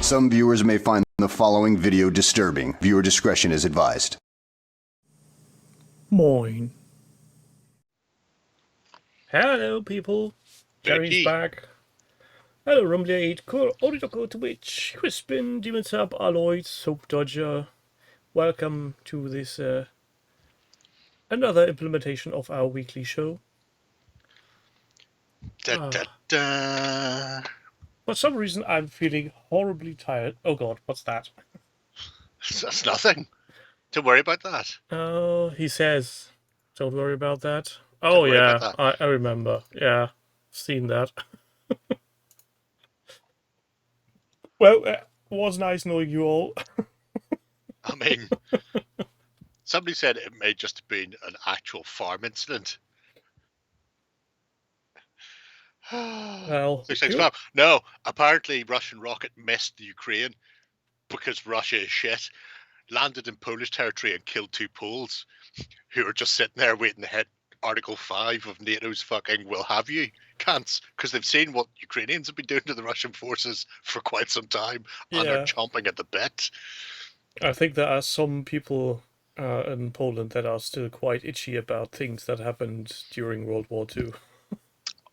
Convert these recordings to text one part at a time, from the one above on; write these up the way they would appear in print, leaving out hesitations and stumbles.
Some viewers may find the following video disturbing. Viewer discretion is advised. Moin. Hello, people. Jerry's Becky. back. Hello, Rumblade, Odidoko Twitch, Crispin, Demon Sub, Alloy, Soap Dodger. Welcome to this another implementation of our weekly show. Da, da, da. For some reason, I'm feeling horribly tired. Oh god, what's that? That's nothing. Don't worry about that. Oh, he says, don't worry about that. Don't Oh worry yeah, about that. I remember. Yeah, seen that. Well, it was nice knowing you all. I mean, somebody said it may just have been an actual farm incident. Well, 665. No, apparently Russian rocket missed the Ukraine because Russia is shit. Landed in Polish territory and killed 2 Poles who are just sitting there waiting to hit Article 5 of NATO's fucking "we'll have you" cants, because they've seen what Ukrainians have been doing to the Russian forces for quite some time, and they're chomping at the bit. I think there are some people in Poland that are still quite itchy about things that happened during World War II.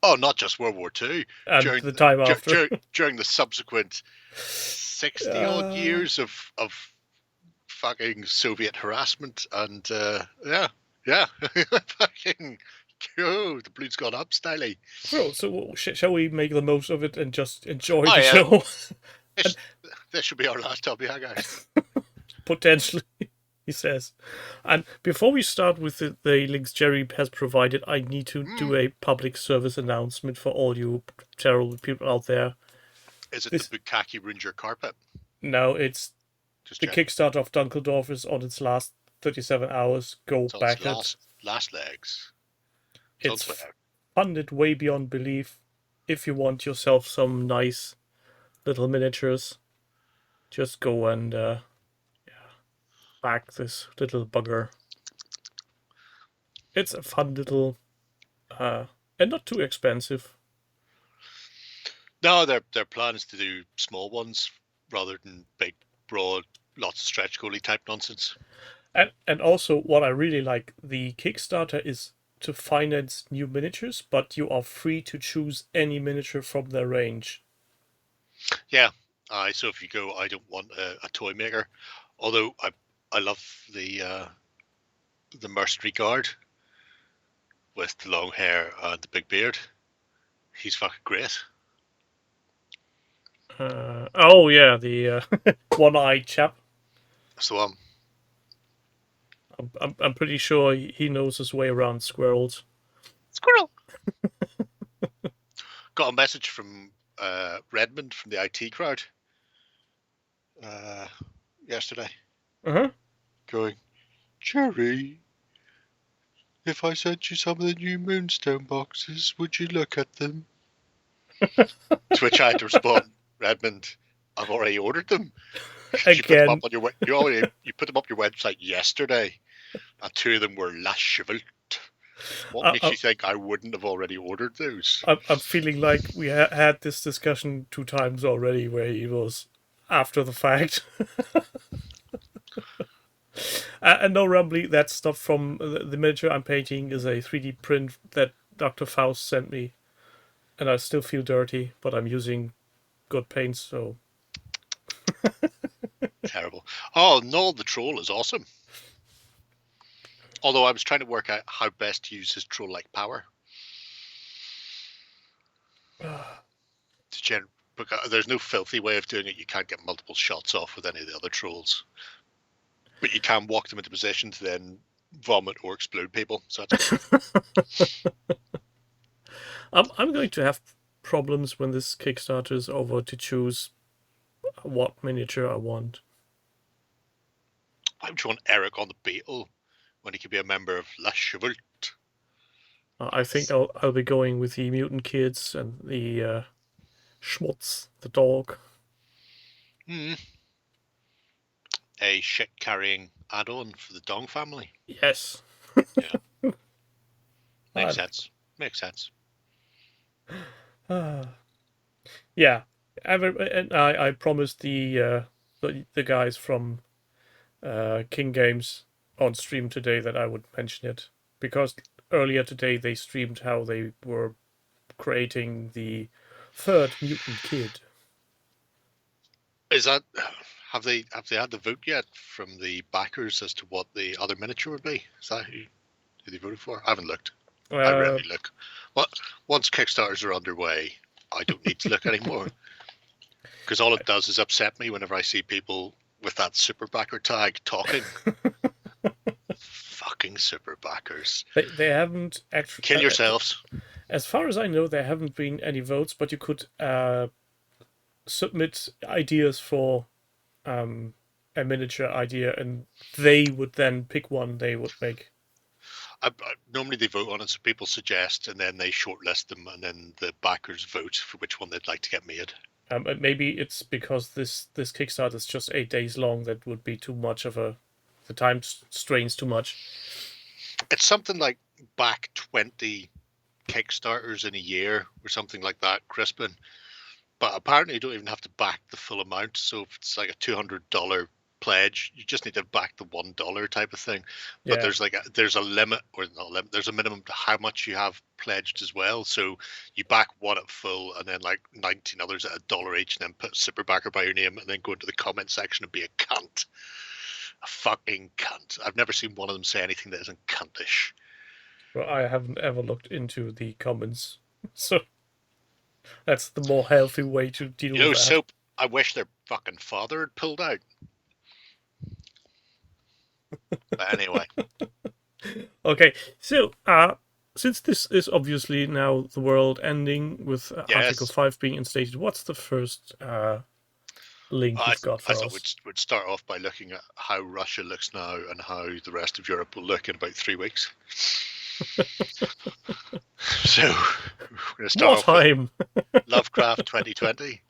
Oh, not just World War II. And during the time after. During the subsequent 60-odd years of fucking Soviet harassment, and yeah. Fucking, oh, the blood's gone up, Styly. So shall we make the most of it and just enjoy the show? This should be our last Hobby Hangout. Potentially, he says. And before we start with the links Jerry has provided, I need to do a public service announcement for all you terrible people out there. Is it the Bukkake ruined your carpet? No, it's just the Kickstarter of Dunkeldorf is on its last 37 hours. Go back it. Last legs. It's funded way beyond belief. If you want yourself some nice little miniatures, just go and back this little bugger. It's a fun little and not too expensive. No, their plan is to do small ones rather than big, broad, lots of stretch goalie type nonsense. And also, what I really like, the Kickstarter is to finance new miniatures, but you are free to choose any miniature from their range. Yeah, so if you go, I don't want a toy maker, although I love the mercenary guard with the long hair and the big beard. He's fucking great. Oh yeah, the one-eyed chap. That's the one. I'm pretty sure he knows his way around squirrels. Squirrel! Got a message from Redmond from the IT crowd yesterday. Going, Jerry, if I sent you some of the new Moonstone boxes, would you look at them? To which I had to respond, Redmond, I've already ordered them. Again. You put them up on your you put them up your website yesterday, and 2 of them were La Chevalt. What makes you think I wouldn't have already ordered those? I'm feeling like we had this discussion 2 times already, where he was after the fact. And no, Rumbly, that stuff from the miniature I'm painting is a 3D print that Dr. Faust sent me, and I still feel dirty, but I'm using good paints, so. Terrible. Oh, Noel the Troll is awesome. Although I was trying to work out how best to use his troll-like power. Because there's no filthy way of doing it. You can't get multiple shots off with any of the other trolls. But you can walk them into position to then vomit or explode people. So that's good. I'm going to have problems when this Kickstarter is over to choose what miniature I want. Why would you want Eric on the Beetle when he could be a member of La Chevalt? I think I'll be going with the Mutant Kids and the Schmutz, the dog. A shit-carrying add-on for the Dong family. Yes. Yeah. Makes sense. Yeah. And I promised the guys from King Games on stream today that I would mention it, because earlier today they streamed how they were creating the third mutant kid. Is that have they had the vote yet from the backers as to what the other miniature would be? Is that who they voted for? I haven't looked. I rarely look. Well, once Kickstarters are underway, I don't need to look anymore, because all it does is upset me whenever I see people with that super backer tag talking. Fucking super backers. They haven't actually... Kill yourselves. As far as I know, there haven't been any votes, but you could submit ideas for a miniature idea, and they would then pick one they would make. Normally they vote on it, so people suggest, and then they shortlist them, and then the backers vote for which one they'd like to get made. Maybe it's because this Kickstarter is just 8 days long. That would be too much of a... The time strains too much. It's something like back 20 Kickstarters in a year or something like that, Crispin. But apparently you don't even have to back the full amount. So if it's like a $200 pledge, you just need to back the $1 type of thing. But there's a limit, or not a limit, there's a minimum to how much you have pledged as well. So you back one at full, and then like 19 others at $1 each, and then put super backer by your name, and then go into the comment section and be a cunt. A fucking cunt. I've never seen one of them say anything that isn't cuntish. Well, I haven't ever looked into the comments, so that's the more healthy way to deal with that. Soap, I wish their fucking father had pulled out. But anyway. Okay, so since this is obviously now the world ending with Article 5 being instated, what's the first link you've got for us? I thought we'd start off by looking at how Russia looks now and how the rest of Europe will look in about 3 weeks. So we're going to start off with Lovecraft 2020.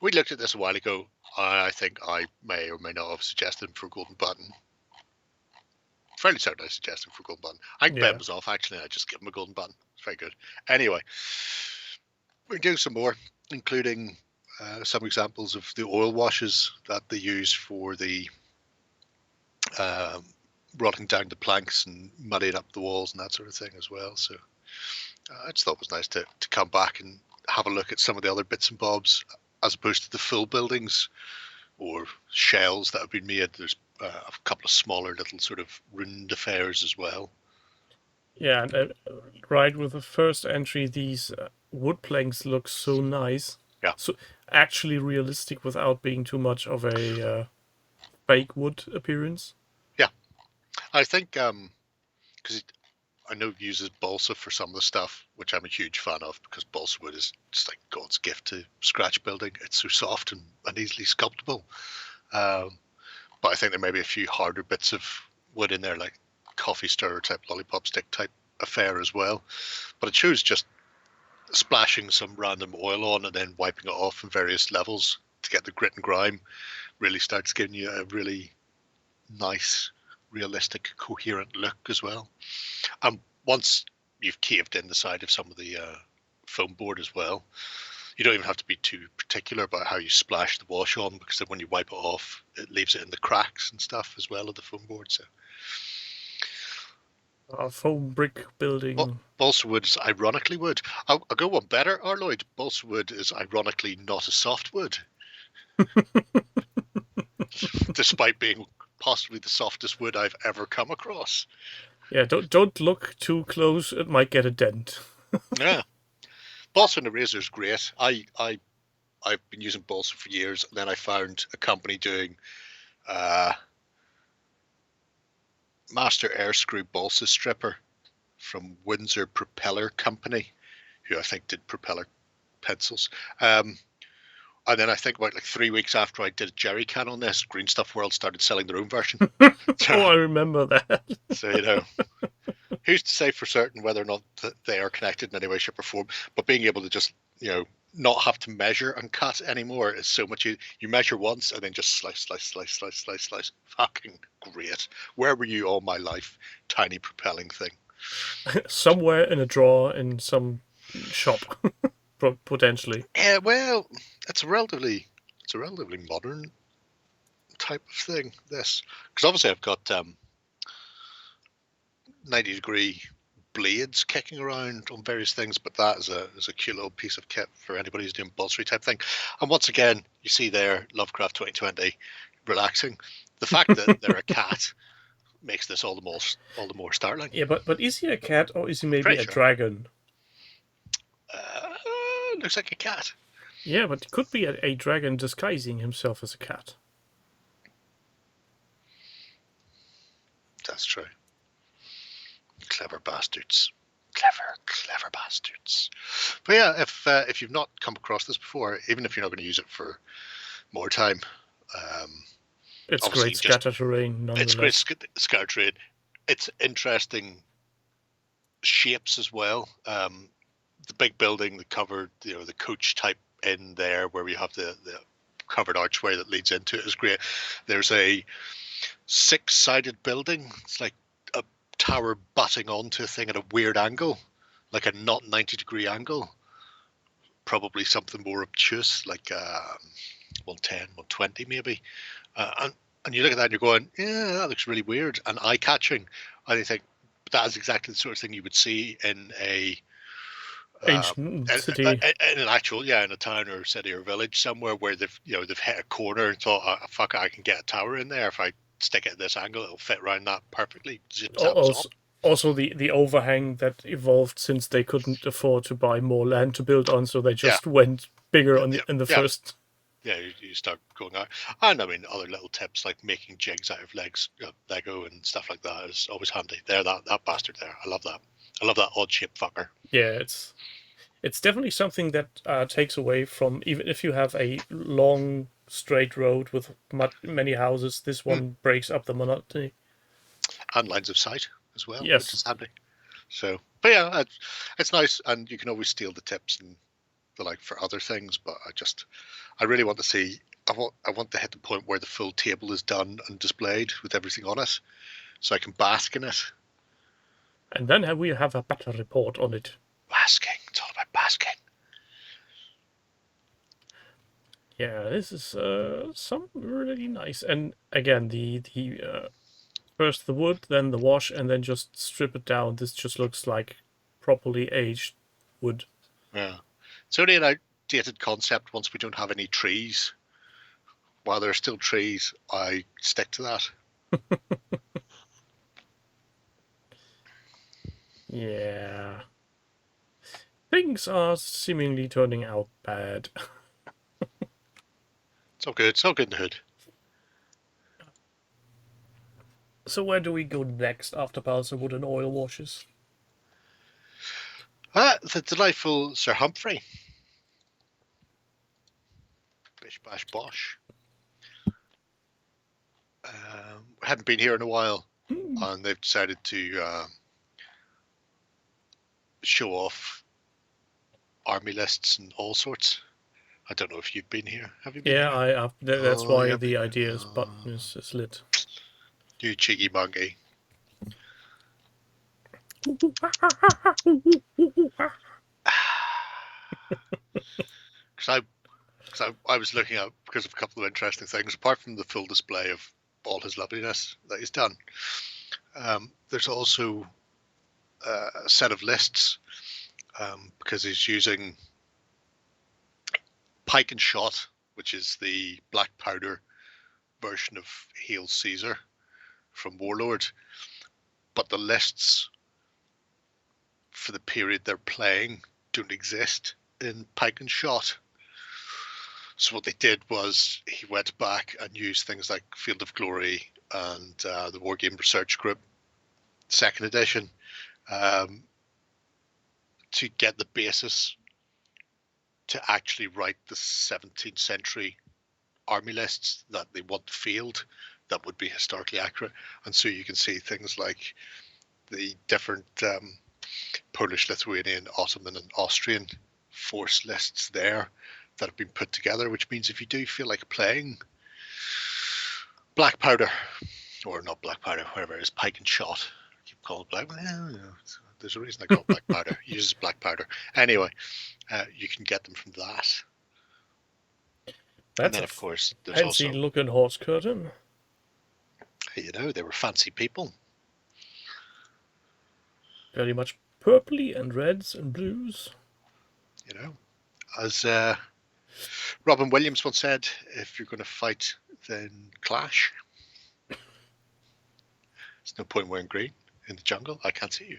We looked at this a while ago. I think I may or may not have suggested him for a golden button. Fairly certain I suggested him for a golden button. I think Ben was off actually, and I just give him a golden button. It's very good. Anyway, we're doing some more, including some examples of the oil washes that they use for the rotting down the planks and muddying up the walls and that sort of thing as well. So I just thought it was nice to come back and have a look at some of the other bits and bobs, as opposed to the full buildings or shells that have been made. There's a couple of smaller little sort of ruined affairs as well. Yeah, and right with the first entry, these wood planks look so nice. Yeah. So actually realistic without being too much of a fake wood appearance. Yeah. I think, because I know it uses balsa for some of the stuff, which I'm a huge fan of, because balsa wood is just like God's gift to scratch building. It's so soft and easily sculptable. But I think there may be a few harder bits of wood in there, like coffee stirrer type, lollipop stick type affair as well. But it shows just splashing some random oil on and then wiping it off in various levels to get the grit and grime really starts giving you a really nice, realistic, coherent look as well. And once you've caved in the side of some of the foam board as well, you don't even have to be too particular about how you splash the wash on, because then when you wipe it off, it leaves it in the cracks and stuff as well of the foam board. So foam brick building. Well, balsa wood is ironically wood. I'll go one better, Arloyd. Balsa wood is ironically not a softwood. Despite being possibly the softest wood I've ever come across. Yeah, don't look too close. It might get a dent. Yeah. Balsa and Eraser is great. I've been using balsa for years, and then I found a company doing Master Air Screw Balsa Stripper from Windsor Propeller Company, who I think did propeller pencils. And then I think about like 3 weeks after I did a jerry can on this, Green Stuff World started selling their own version. Oh, I remember that. So, who's to say for certain whether or not they are connected in any way, shape or form, but being able to just, not have to measure and cut anymore is so much. You measure once and then just slice. Fucking great. Where were you all my life? Tiny propelling thing. Somewhere in a drawer in some shop, potentially. Yeah, well, it's a relatively modern type of thing. This, because obviously I've got 90-degree blades kicking around on various things, but that is a cute little piece of kit for anybody who's doing bolstery type thing. And once again, you see there Lovecraft 2020 relaxing. The fact that they're a cat makes this all the more startling. Yeah, but is he a cat or is he maybe Pretty a sure. dragon? Looks like a cat. Yeah, but it could be a dragon disguising himself as a cat. That's true. Clever bastards. Clever bastards. But yeah, if you've not come across this before, even if you're not going to use it for more time, it's great scatter terrain. It's great scatter terrain. It's interesting shapes as well. The big building, the covered, the coach type in there where we have the covered archway that leads into it is great. There's a 6-sided building. It's like a tower butting onto a thing at a weird angle, like a not 90-degree angle. Probably something more obtuse, like 110, 120 maybe. And you look at that and you're going, yeah, that looks really weird and eye-catching. And you think that is exactly the sort of thing you would see in a ancient city, in an actual, in a town or city or village somewhere where they've hit a corner and thought, oh, fuck, I can get a tower in there. If I stick it at this angle, it'll fit around that perfectly. Also, the overhang that evolved since they couldn't afford to buy more land to build on, so they just went bigger in the first. Yeah, you start going out. And I mean, other little tips like making jigs out of Lego and stuff like that is always handy. There, that bastard there. I love that. I love that odd-shaped fucker. Yeah, it's definitely something that takes away from, even if you have a long, straight road with many houses, this one breaks up the monotony. And lines of sight as well, yes. Which is handy. So, but yeah, it's nice, and you can always steal the tips and the like for other things, but I really want to see, I want to hit the point where the full table is done and displayed with everything on it, so I can bask in it. And then we have a better report on it. Basking. It's all about basking. Yeah, this is some really nice. And again, the first the wood, then the wash, and then just strip it down. This just looks like properly aged wood. Yeah. It's only an outdated concept once we don't have any trees. While there are still trees, I stick to that. Yeah. Things are seemingly turning out bad. It's all good. It's all good in the hood. So where do we go next after balsa wood and oil washes? The delightful Sir Humphrey. Bish bash bosh. Hadn't been here in a while, and they've decided to show off army lists and all sorts. I don't know if you've been here. Have you been here? I have. That's why the ideas button is lit. You cheeky monkey. Because I was looking at, because of a couple of interesting things, apart from the full display of all his loveliness that he's done, there's also a set of lists, because he's using pike and shot, which is the black powder version of Hail Caesar from Warlord, but the lists for the period they're playing don't exist in pike and shot. So what they did was he went back and used things like Field of Glory and the Wargame Research Group, 2nd edition, to get the basis to actually write the 17th century army lists that they want field that would be historically accurate. And so you can see things like the different Polish, Lithuanian, Ottoman and Austrian force lists there that have been put together, which means if you do feel like playing black powder, or not black powder, whatever it is, pike and shot, I keep calling it black, there's a reason I call it black powder. He uses black powder. Anyway, you can get them from that. That's and then, a of course, there's fancy also, looking horse curtain. they were fancy people. Very much purpley and reds and blues. As Robin Williams once said, if you're going to fight, then clash. There's no point wearing green in the jungle. I can't see you.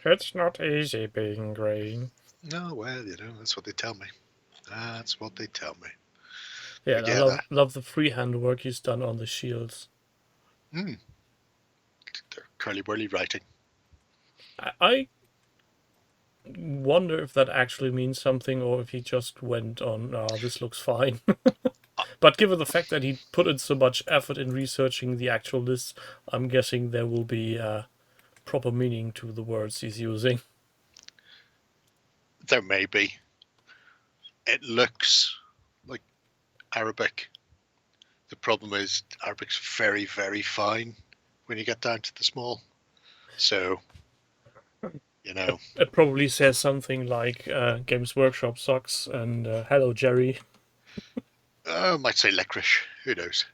It's not easy being green. No, well, that's what they tell me. That's what they tell me. Yeah, Yeah, I love the freehand work he's done on the shields. They're curly-whirly writing. I wonder if that actually means something, or if he just went on, this looks fine. But given the fact that he put in so much effort in researching the actual lists, I'm guessing there will be proper meaning to the words he's using. There may be. It looks like Arabic. The problem is Arabic's very, very fine when you get down to the small. So, It probably says something like Games Workshop sucks and hello, Jerry. I might say licorice. Who knows?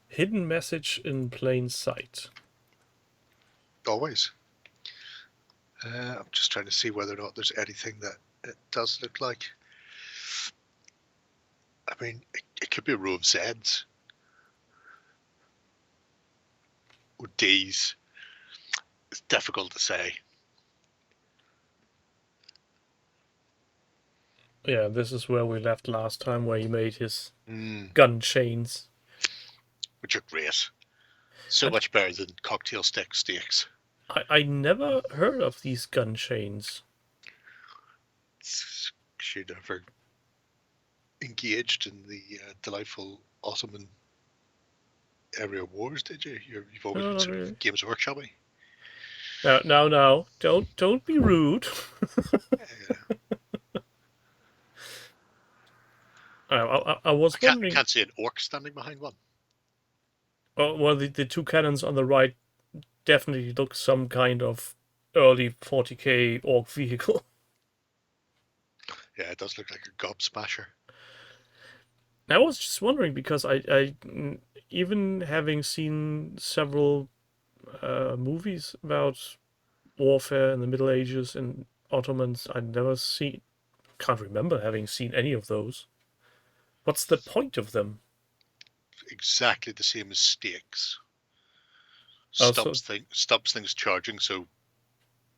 Hidden message in plain sight. Always. I'm just trying to see whether or not there's anything that it does look like. I mean, it could be a row of Zs or Ds. It's difficult to say. Yeah, this is where we left last time, where he made his gun chains. Which are great. So much better than cocktail steaks. I never heard of these gun chains. You never engaged in the delightful Ottoman area wars, did you? You've always been sort of Games Workshop-y. No. Don't be rude. I was wondering. I can't see an orc standing behind one. Oh, well, the two cannons on the right definitely look some kind of early 40k orc vehicle. Yeah, it does look like a gob smasher. I was just wondering because I even having seen several movies about warfare in the Middle Ages and Ottomans, can't remember having seen any of those. What's the point of them? Exactly the same as stakes. Stops things charging, so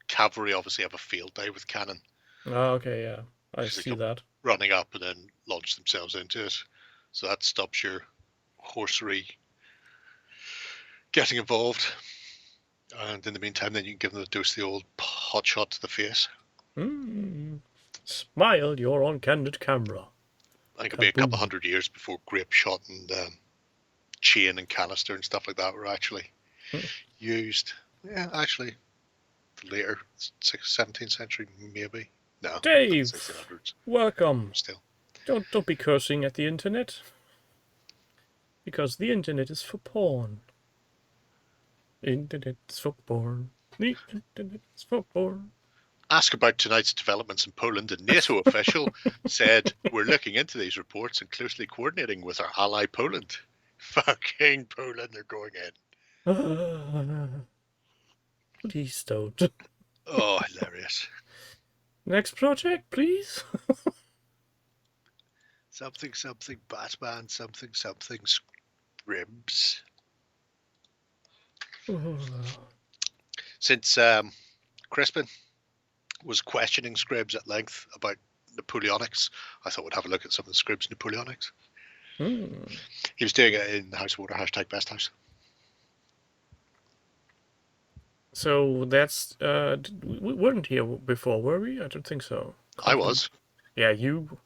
cavalry obviously have a field day with cannon. Oh, okay, yeah. I see that. Running up and then launch themselves into it. So that stops your horsery getting involved. And in the meantime, then you can give them a dose of the old hot shot to the face. Smile, you're on candid camera. I think it'll be a couple hundred years before grape shot and chain and canister and stuff like that were actually used. Yeah, actually, later 17th century maybe. No, Dave, 1600s. Welcome. Still, don't be cursing at the internet, because the internet is for porn. Internet's for porn. The internet's for porn. Ask about tonight's developments in Poland, and NATO official said we're looking into these reports and closely coordinating with our ally Poland. Fucking Poland, they're going in. Please don't. Oh, hilarious. Next project, please. Something, Batman, something, Scribs. Since Crispin was questioning Scribs at length about Napoleonics, I thought we'd have a look at some of the Scribs Napoleonics. He was doing it in House of Water, #Best House. So that's we weren't here before, were we? I don't think so. I was. Yeah, you.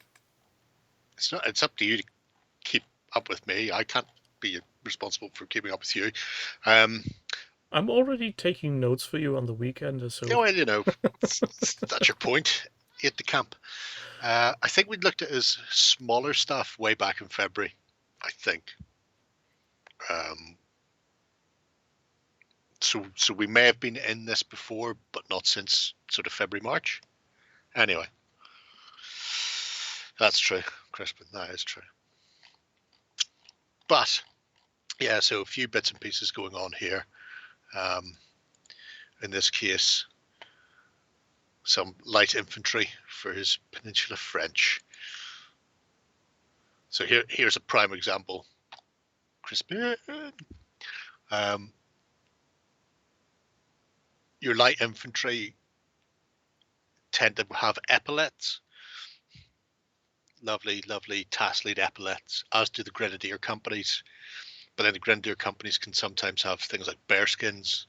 It's up to you to keep up with me. I can't be responsible for keeping up with you. I'm already taking notes for you on the weekend, so. Yeah, well, that's your point. At the camp. I think we'd looked at his smaller stuff way back in February. I think. So we may have been in this before, but not since sort of February, March. Anyway, that's true, Crispin. That is true. But yeah, so a few bits and pieces going on here. In this case, some light infantry for his Peninsula French. So here's a prime example. Crispin. Your light infantry tend to have epaulets. Lovely, lovely tasseled epaulets, as do the grenadier companies. But then the grenadier companies can sometimes have things like bearskins.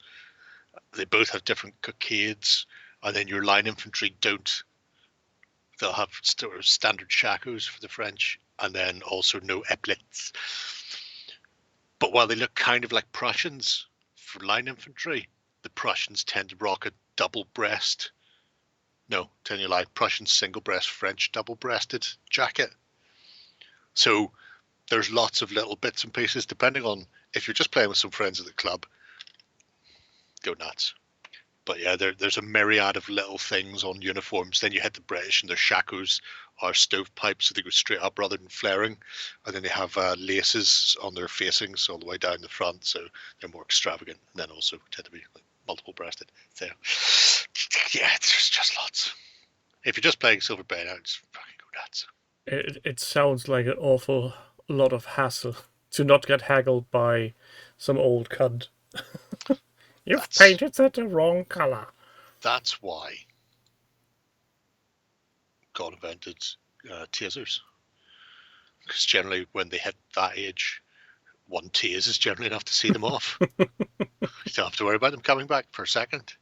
They both have different cockades, and then your line infantry don't. They'll have sort of standard shakos for the French, and then also no epaulets. But while they look kind of like Prussians for line infantry, the Prussians tend to rock a double breast. No, telling you a lie, Prussian single breast, French double breasted jacket. So there's lots of little bits and pieces, depending on if you're just playing with some friends at the club, go nuts. But yeah, there's a myriad of little things on uniforms. Then you hit the British and their shakos are stovepipes, so they go straight up rather than flaring. And then they have laces on their facings all the way down the front, so they're more extravagant. And then also tend to be like multiple breasted. So yeah, there's just lots. If you're just playing Silver Bayonet, it's fucking go nuts. It sounds like an awful lot of hassle to not get haggled by some old cunt. You've painted it the wrong colour. That's why God invented tasers. Because generally when they hit that age, one tase is generally enough to see them off. You don't have to worry about them coming back for a second.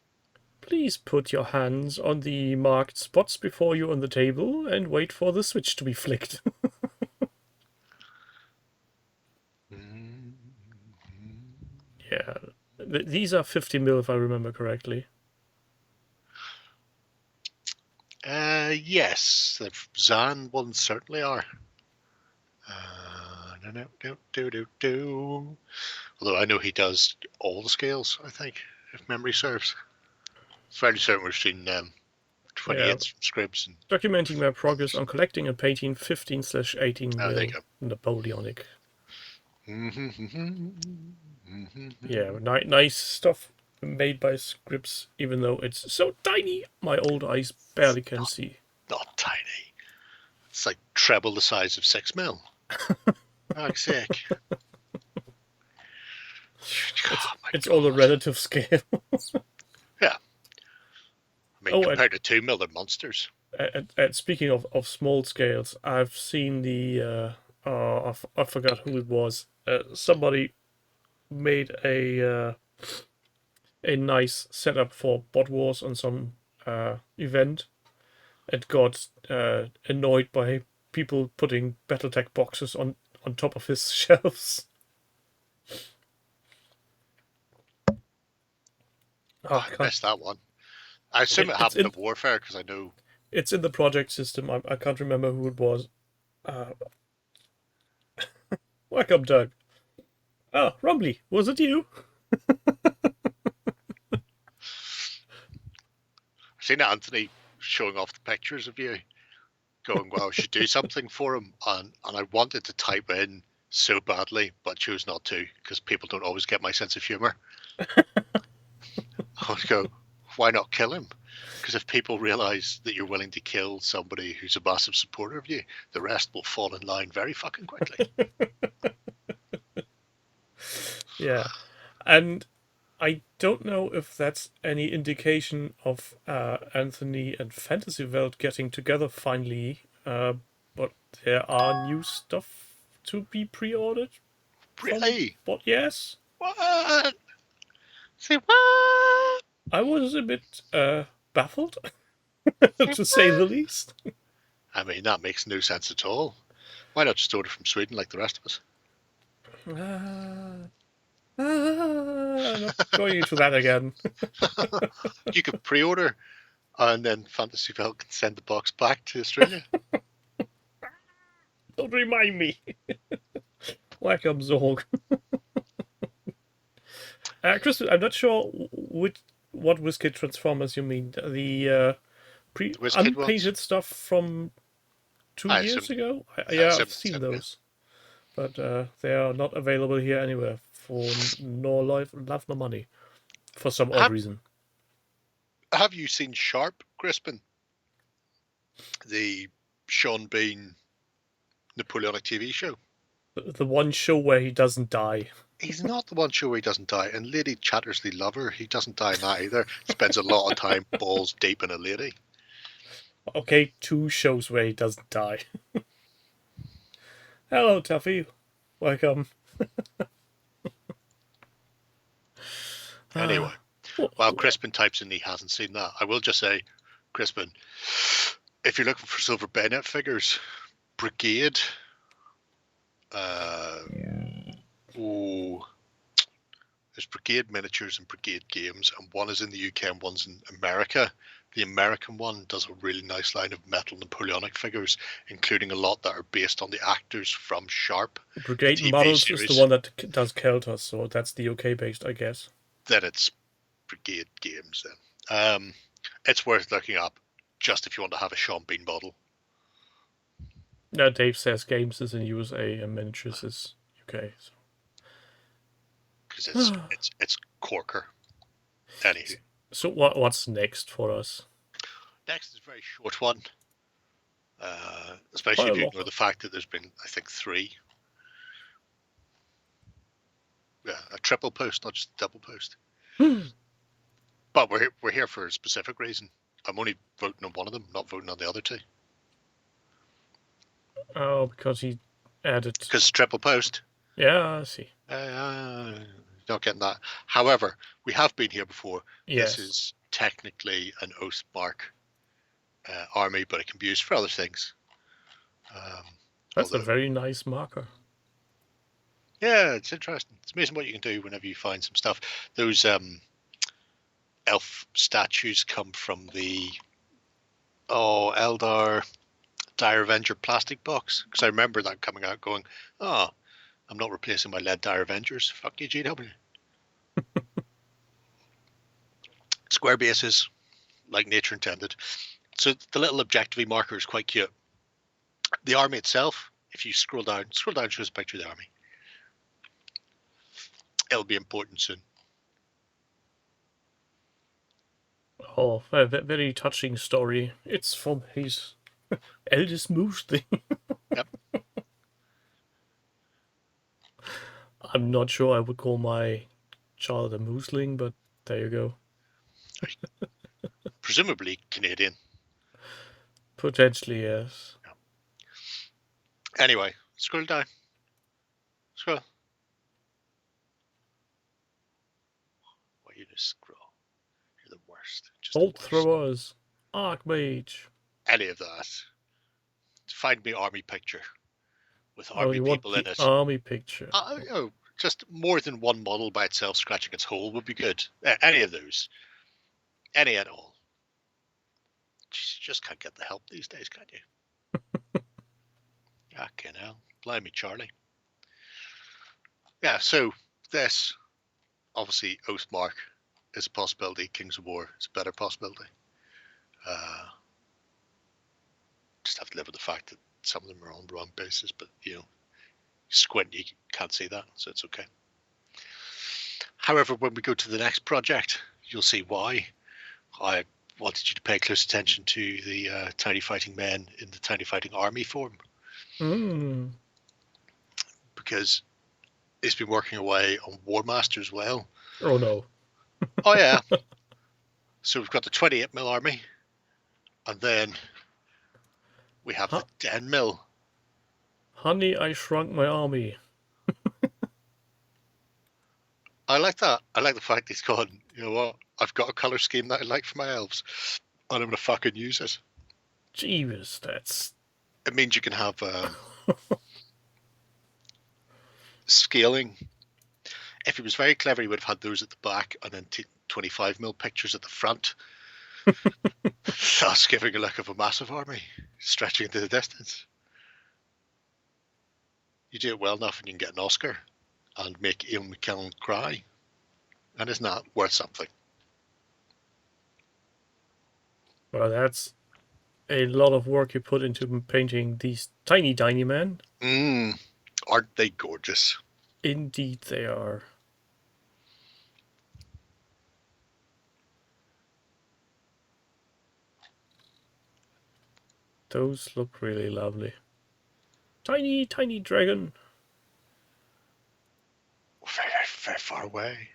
Please put your hands on the marked spots before you on the table and wait for the switch to be flicked. Yeah, these are 50mm if I remember correctly. Yes, the Zan ones certainly are. Although I know he does all the scales, I think, if memory serves. Fairly certain we've seen 28 scripts. And documenting my progress on collecting and painting 15/18mm Napoleonic. Yeah, nice stuff made by scripts, even though it's so tiny, my old eyes barely can see. Not tiny. It's like treble the size of 6mm. Fuck's sake. It's all a relative scale. Yeah. I mean, compared to 2mm, they're monsters. And speaking of small scales, I've seen the I forgot who it was. Somebody made a nice setup for Bot Wars on some event, and got annoyed by people putting BattleTech boxes on top of his shelves. I missed that one. I assume it happened in Warfare, because I know it's in the project system. I can't remember who it was. Welcome, Doug. Oh, Rumbly, was it you? I've seen Anthony showing off the pictures of you, going, well, I should do something for him. And I wanted to type in so badly, but chose not to, because people don't always get my sense of humour. I would go, why not kill him? Because if people realise that you're willing to kill somebody who's a massive supporter of you, the rest will fall in line very fucking quickly. Yeah. And I don't know if that's any indication of Anthony and Fantasy World getting together finally, but there are new stuff to be pre-ordered. Really? But yes. What? Say what? I was a bit baffled, to say the least. I mean, that makes no sense at all. Why not just order from Sweden like the rest of us? Not going into that again. You could pre-order, and then Fantasy Bell can send the box back to Australia. Don't remind me. Welcome, Zorg. Chris, I'm not sure what WizKid Transformers you mean. The WizKid ones? unpainted stuff from 2 years ago? I Yeah, I've assume that's seen it, yeah. those. But they are not available here anywhere for nor life, love nor money for some odd Have, reason. have you seen Sharp, Crispin? The Sean Bean Napoleonic TV show? The one show where he doesn't die. He's not the one show where he doesn't die. And Lady Chattersley Lover, he doesn't die in that either. Spends a lot of time balls deep in a lady. Okay, 2 shows where he doesn't die. Hello, Tuffy. Welcome. Anyway, Well, while Crispin types in he hasn't seen that, I will just say, Crispin, if you're looking for Silver Bayonet figures, Brigade, there's Brigade miniatures and Brigade games, and one is in the UK and one's in America. The American one does a really nice line of metal Napoleonic figures, including a lot that are based on the actors from Sharp. Brigade TV Models series. is the one that does Keltos, so that's the UK based, I guess. Then it's Brigade games then. It's worth looking up just if you want to have a Sean Bean model. No, Dave says games is in USA and miniatures is UK. So. Because it's Corker. Anywho. So what's next for us? Next is a very short one. Especially if you ignore the fact that there's been, I think, 3. Yeah, a triple post, not just a double post. But we're here for a specific reason. I'm only voting on one of them, not voting on the other 2. Oh, because he added... Because triple post. Yeah, I see. Not getting that. However, we have been here before. Yes. This is technically an Oathmark army, but it can be used for other things. That's a very nice marker. Yeah, it's interesting. It's amazing what you can do whenever you find some stuff. Those elf statues come from the Eldar Dire Avenger plastic box. Because I remember that coming out going, I'm not replacing my lead Dire Avengers. Fuck you, GW. Square bases, like nature intended. So the little objective marker is quite cute. The army itself, if you scroll down, shows a picture of the army. It'll be important soon. Oh, a very touching story. It's from his eldest moose thing. Yep. I'm not sure I would call my child a mooseling, but there you go. Presumably Canadian. Potentially, yes. Anyway, scroll down. Scroll. Why you just scroll? You're the worst. Just Bolt the worst. throwers. Archmage. Any of that. Find me army picture with Oh, army you want people in the it. army picture. Just more than one model by itself scratching its hole would be good. Any of those. Any at all. You just can't get the help these days, can you? Fucking hell. Blimey, Charlie. Yeah, so this, obviously, Oathmark is a possibility. Kings of War is a better possibility. Just have to live with the fact that some of them are on the wrong basis, but, squint, you can't see that, so it's okay. However, when we go to the next project, you'll see why I wanted you to pay close attention to the Tiny Fighting Men in the Tiny Fighting Army form. Because it's been working away on War Master as well. Oh no. Oh yeah. So we've got the 28mm army, and then we have the 10mm. Honey, I shrunk my army. I like that. I like the fact he's gone, you know what? I've got a colour scheme that I like for my elves, and I'm going to fucking use it. Jeeves, that's... It means you can have scaling. If he was very clever, he would have had those at the back and then 25mm pictures at the front. Thus giving a look of a massive army stretching into the distance. You do it well enough and you can get an Oscar and make Ian McKellen cry. And isn't that worth something? Well, that's a lot of work you put into painting these tiny men. Aren't they gorgeous? Indeed they are. Those look really lovely. Tiny dragon. Very, very far away.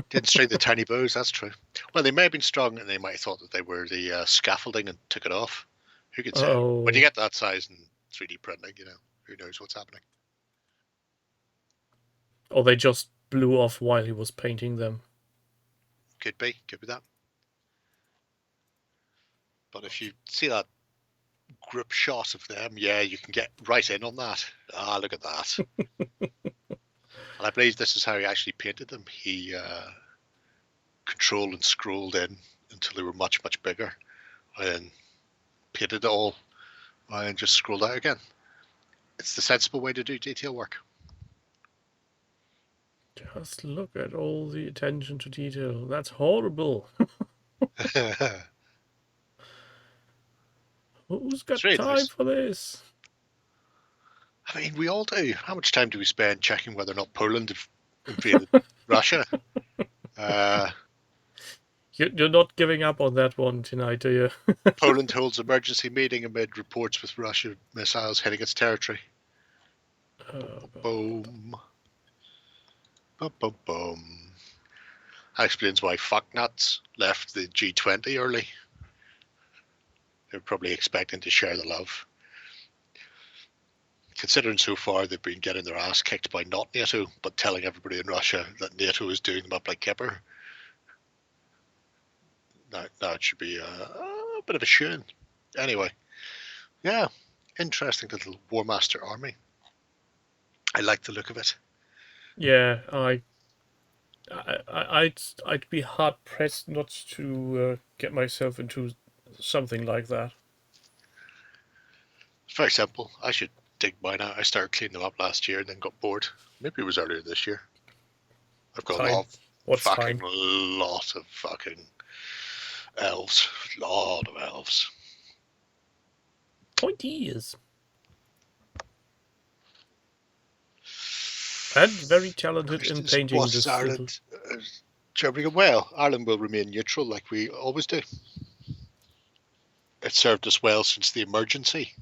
Didn't string the tiny bows, that's true. Well, they may have been strung and they might have thought that they were the scaffolding and took it off. Who can say? Oh. When you get that size in 3D printing, who knows what's happening. Or they just blew off while he was painting them. Could be that. But if you see that group shot of them, yeah, you can get right in on that. Ah, look at that. And I believe this is how he actually painted them. He controlled and scrolled in until they were much, much bigger, and then painted it all, and just scrolled out again. It's the sensible way to do detail work. Just look at all the attention to detail. That's horrible. Who's got really time nice. for this? I mean, we all do. How much time do we spend checking whether or not Poland invaded Russia? You're not giving up on that one tonight, are you? Poland holds emergency meeting amid reports with Russian missiles hitting its territory. Boom. Boom, boom, boom. That explains why fucknuts left the G20 early. They're probably expecting to share the love. Considering so far they've been getting their ass kicked by not NATO, but telling everybody in Russia that NATO is doing them up like kipper. Now it should be a bit of a shame. Anyway, yeah, interesting little War Master army. I like the look of it. Yeah, I'd be hard pressed not to get myself into something like that. It's very simple. I should dig mine out. I started cleaning them up last year and then got bored. Maybe it was earlier this year. I've got a lot of fucking elves. A lot of elves. Pointy ears. And very talented in painting this. Ireland, Germany, well, Ireland will remain neutral like we always do. It served us well since the emergency.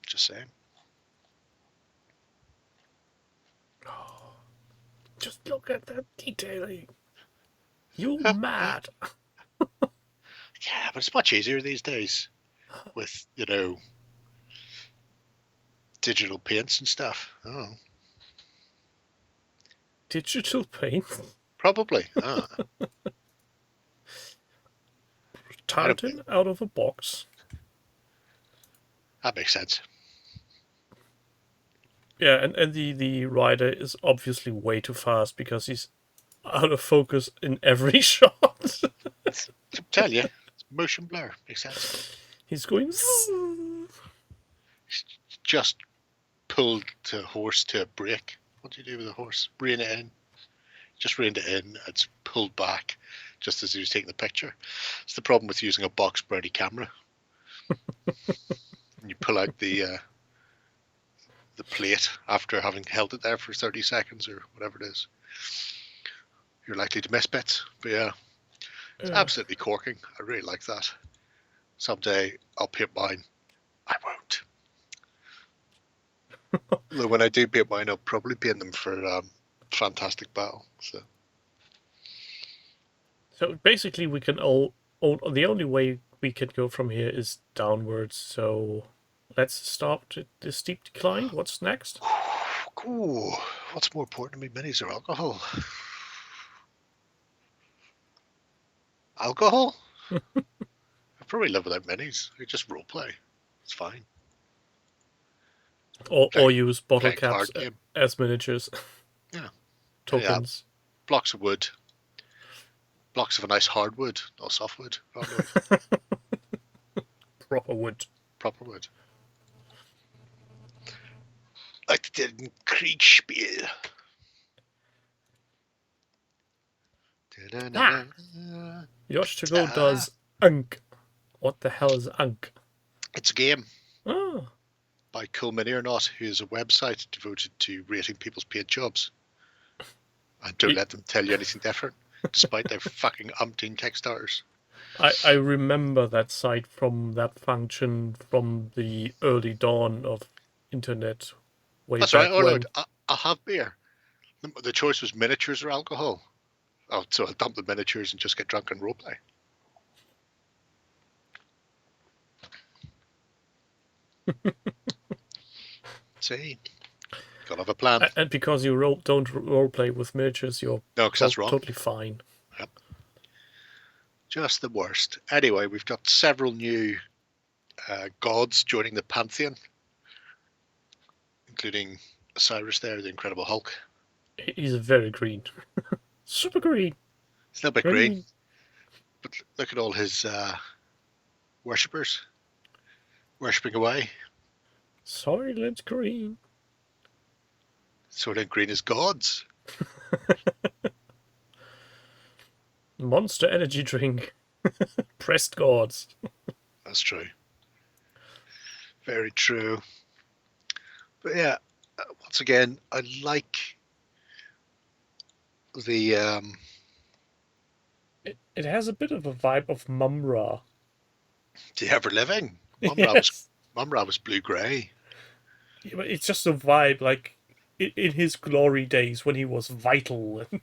Just saying. Oh, just look at that detailing. You mad? Yeah, but it's much easier these days with, digital paints and stuff. Oh. Digital paint? Probably. Tartan out of a box. That makes sense. Yeah, and the rider is obviously way too fast because he's out of focus in every shot. I tell you, it's motion blur. Makes sense. He's going... Just pulled the horse to a brake. What do you do with a horse? Rein it in. Just reined it in. It's pulled back just as he was taking the picture. It's the problem with using a box Brady camera. You pull out the plate after having held it there for 30 seconds or whatever it is. You're likely to miss bits. But yeah, it's absolutely corking. I really like that. Someday I'll paint mine. I won't. Though when I do paint mine, I'll probably paint them for Fantastic Battle. So basically we can the only way we can go from here is downwards, so let's stop the steep decline. What's next? Ooh, what's more important to me, minis or alcohol? Alcohol? I probably live without minis. I just roleplay. It's fine. Or use bottle caps as miniatures. Yeah. Tokens. Yeah. Blocks of wood. Blocks of a nice hardwood, not softwood. Proper wood. Proper wood. Like they did in Kriegspiel. Yosh to go does Unk. What the hell is Unk? It's a game Oh, by Cool Mini or Not, who is a website devoted to rating people's paid jobs. And don't let them tell you anything different, despite their fucking umpteen Kickstarters. I remember that site from that function from the early dawn of internet. Way That's back right. Oh, when. no, I'll have beer. The choice was miniatures or alcohol. Oh, so I'll dump the miniatures and just get drunk and roleplay. See, gotta have a plan. And because you don't roleplay with miniatures, you're No, because that's wrong. totally fine. Yep. Just the worst. Anyway, we've got several new gods joining the pantheon, including Osiris there, the Incredible Hulk. He's very green. Super green. It's a little bit green, but look at all his worshippers worshipping away. Soylent Green. Soylent Green is gods. Monster energy drink. Pressed gods. That's true. Very true. But yeah, once again, I like the It has a bit of a vibe of Mumra. the ever living. Yes. Mumra was blue grey. Yeah, but it's just a vibe like in his glory days when he was vital and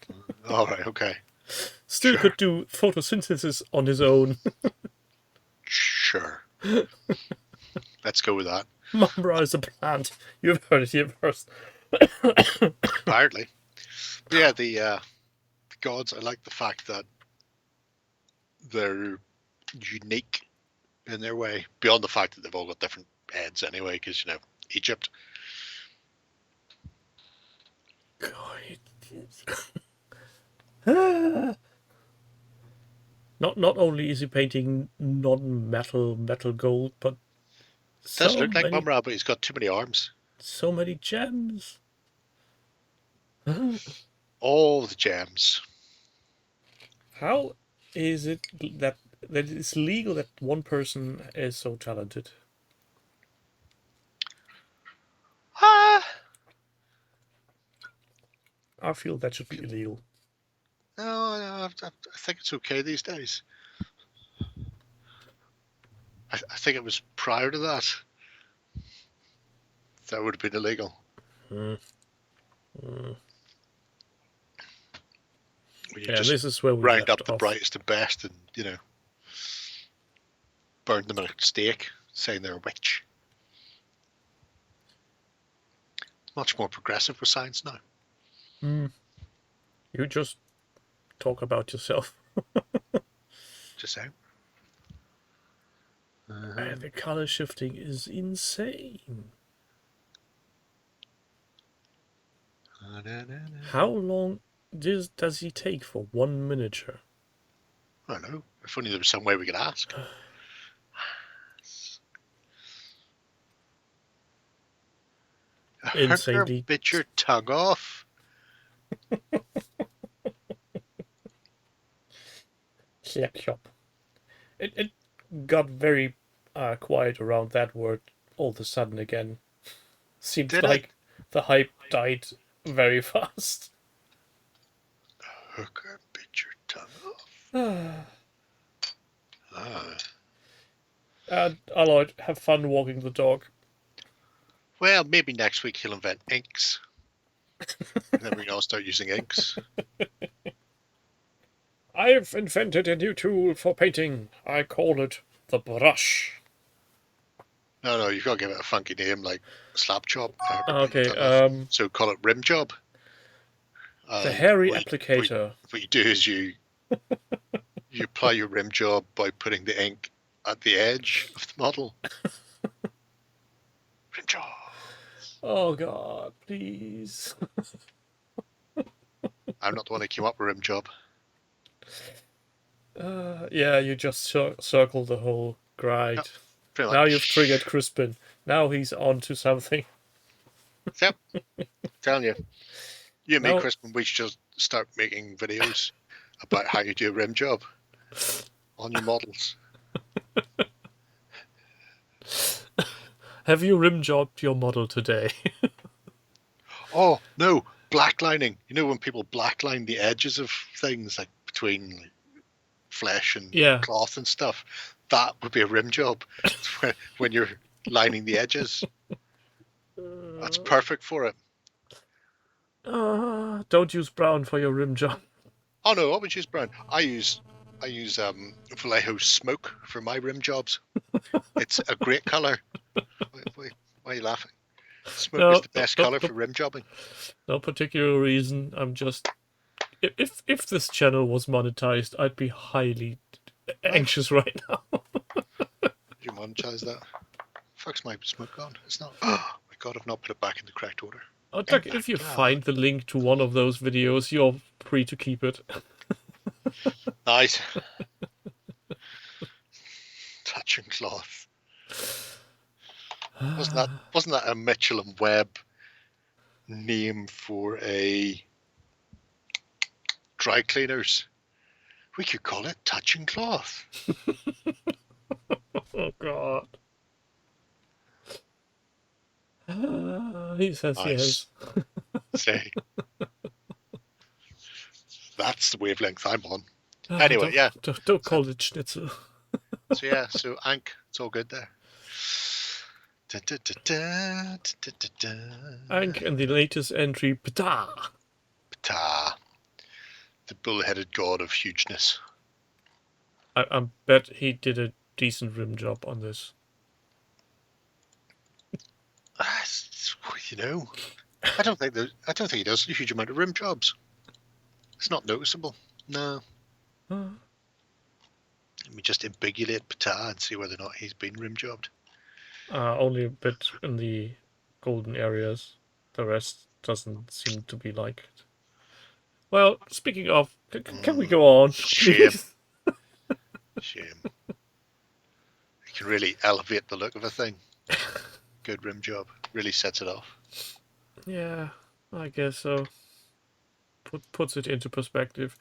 All right, okay, still Sure. could do photosynthesis on his own. sure. Let's go with that. Mumra is a plant. You've heard it here first. Apparently, but yeah, the gods. I like the fact that they're unique in their way, beyond the fact that they've all got different heads anyway, because Egypt. Not only is he painting metal gold, but It does so look like many, Mumra, but he's got too many arms. so many gems. All the gems. How is it that it's legal that one person is so talented? I feel that should be illegal. No, I think it's okay these days. I think it was prior to that. That would have been illegal. Mm. Where you Yeah, just this is where we round left up the off. brightest and best and, burn them at a stake, saying they're a witch. It's much more progressive with science now. You just talk about yourself. Just saying. And the color shifting is insane. How long does he take for one miniature? I don't know. If only there was some way we could ask. A hooker Insanely. bit your tongue off. Slap shop. It got very quiet around that word all of a sudden again. Seems Did like the hype died very fast. A hooker bit your tongue off. And Alloyd, have fun walking the dog. Well, maybe next week he'll invent inks. And then we can all start using inks. I've invented a new tool for painting. I call it the brush. No, you've got to give it a funky name like Slap Chop. Okay, So call it Rim Job. the hairy what applicator. What you do is you apply your rim job by putting the ink at the edge of the model. Rim job. Oh god, please. I'm not the one who came up with rim job. Yeah, you just circled the whole grind. Yep, pretty Now much. you've triggered Crispin. Now he's on to something. Yep. Telling you. You and me, No. Crispin, we should just start making videos about how you do a rim job on your models. Have you rim jobbed your model today? Oh, no, blacklining. You know when people blackline the edges of things, like between like, flesh and Yeah. cloth and stuff? That would be a rim job when you're lining the edges. That's perfect for it. Don't use brown for your rim job. Oh no, I would use brown. I use Vallejo smoke for my rim jobs. It's a great color. Why are you laughing? Smoke is the best color for rim jobbing. No particular reason. I'm just if this channel was monetized, I'd be highly anxious right now. You monetize that? Fuck's my smoke on? It's not. Oh my god, I've not put it back in the correct order. Oh, Doug, if you find the link to one of those videos, you're free to keep it. Nice. Touching cloth. Wasn't that a Mitchell and Webb name for a dry cleaners? We could call it touching cloth. Oh god. He says Nice. yes. Say. That's the wavelength I'm on. Anyway, yeah. Don't call it schnitzel. So yeah, so Ankh, it's all good there. Ankh and the latest entry, Ptah. Ptah, the bull-headed god of hugeness. I bet he did a decent rim job on this. You know, I don't think he does a huge amount of rim jobs. It's not noticeable. No. Let me just ambiguate Ptah and see whether or not he's been rim jobbed. Only a bit in the golden areas. The rest doesn't seem to be like it. Well, speaking of, can we go on? Shame. Please? Shame. You can really elevate the look of a thing. Good rim job. Really sets it off. Yeah, I guess so. Puts it into perspective.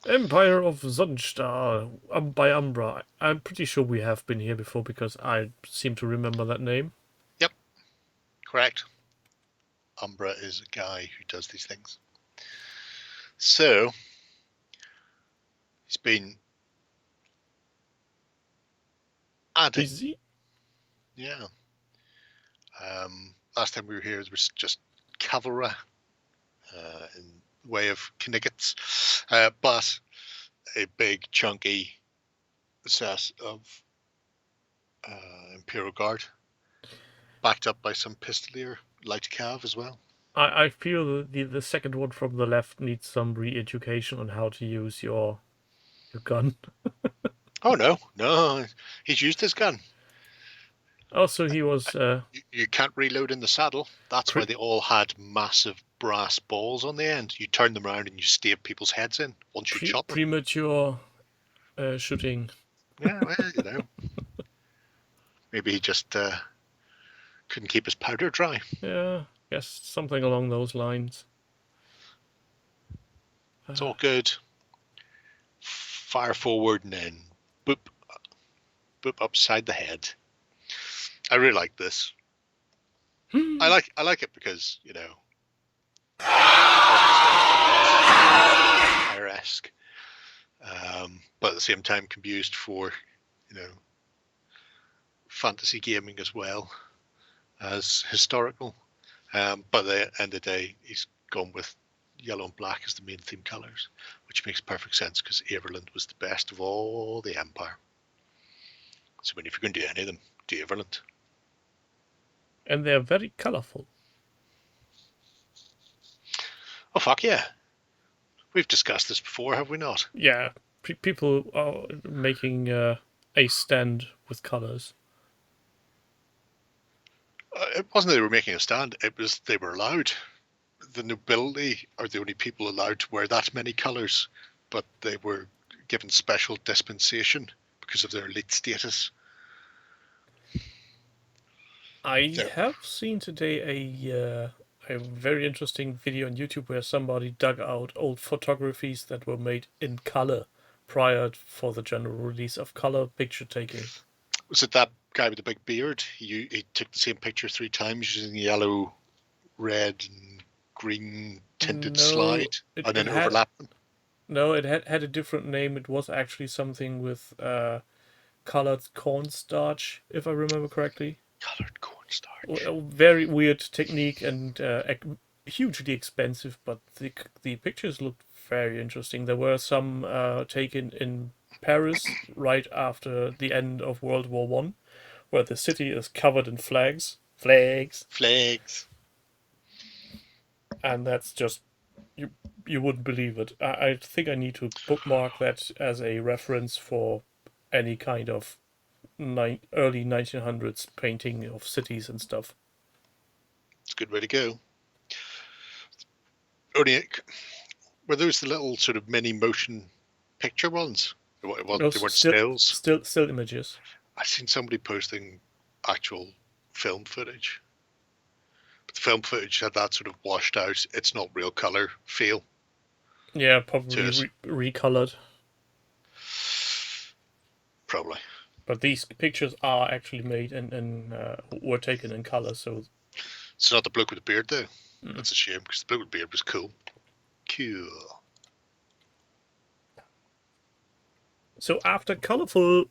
Empire of Sonnenstar by Umbra. I'm pretty sure we have been here before because I seem to remember that name. Yep, correct. Umbra is a guy who does these things. So, he's been adding. Busy? Yeah. Last time we were here, there was just cavalry in the way of Kniggets, but a big chunky set of Imperial Guard, backed up by some Pistolier light cav as well. I feel the second one from the left needs some re-education on how to use your gun. Oh no, he's used his gun. Also, he was. You can't reload in the saddle. That's why they all had massive brass balls on the end. You turn them around and you stave people's heads in once you shot them. Premature shooting. Yeah, well, you know. Maybe he just couldn't keep his powder dry. Yeah, yes, something along those lines. It's all good. Fire forward and then boop upside the head. I really like this. I like it because, you know, fire-esque, but at the same time can be used for, you know, fantasy gaming as well as historical. But at the end of the day, he's gone with yellow and black as the main theme colours, which makes perfect sense because Everland was the best of all the Empire. So if you're going to do any of them, do Everland. And they're very colourful. Oh, fuck yeah. We've discussed this before, have we not? Yeah, people are making a stand with colours. It wasn't they were making a stand, it was they were allowed. The nobility are the only people allowed to wear that many colours, but they were given special dispensation because of their elite status. I have seen today a very interesting video on YouTube where somebody dug out old photographies that were made in color prior for the general release of color picture taking. Was it that guy with the big beard? He took the same picture 3 times using yellow, red, and green tinted slide, and then overlapped them? No, it had a different name. It was actually something with colored cornstarch, if I remember correctly. Colored cornstarch. A very weird technique and hugely expensive, but the pictures looked very interesting. There were some taken in Paris right after the end of World War One, where the city is covered in flags, and that's just you wouldn't believe it. I think I need to bookmark that as a reference for any kind of early 1900s painting of cities and stuff. It's a good way to go. Only, were those the little sort of mini motion picture ones? They weren't stills. Still images. I've seen somebody posting actual film footage. But the film footage had that sort of washed out, it's not real color feel. Yeah, probably recolored. Probably. But these pictures are actually made and were taken in color, so... It's not the bloke with the beard, though. That's a shame, because the bloke with the beard was cool. Cool. So after colourful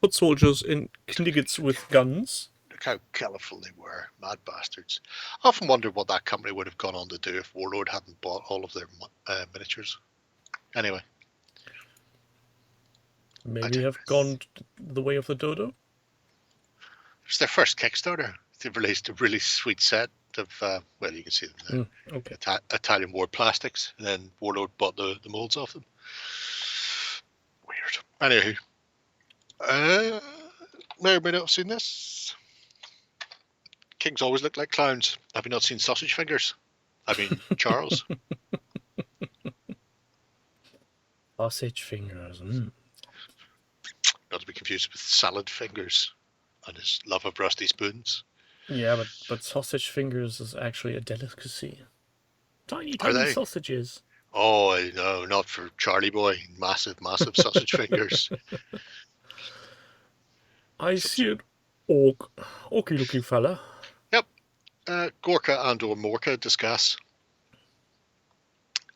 foot soldiers in Kniggets with guns... Look how colourful they were. Mad bastards. I often wonder what that company would have gone on to do if Warlord hadn't bought all of their miniatures. Anyway. Maybe have gone the way of the dodo? It's their first Kickstarter. They've released a really sweet set of, well, you can see them there. Okay. Italian war plastics. And then Warlord bought the molds off them. Weird. Anywho. May or may not have seen this. Kings always look like clowns. Have you not seen Sausage Fingers? I mean, Charles. Sausage Fingers. Not to be confused with Salad Fingers and his love of rusty spoons. Yeah, but Sausage Fingers is actually a delicacy. Tiny sausages. Oh, no, not for Charlie Boy. Massive sausage fingers. I see it. Orky looking fella. Yep. Gorka and or Morka discuss.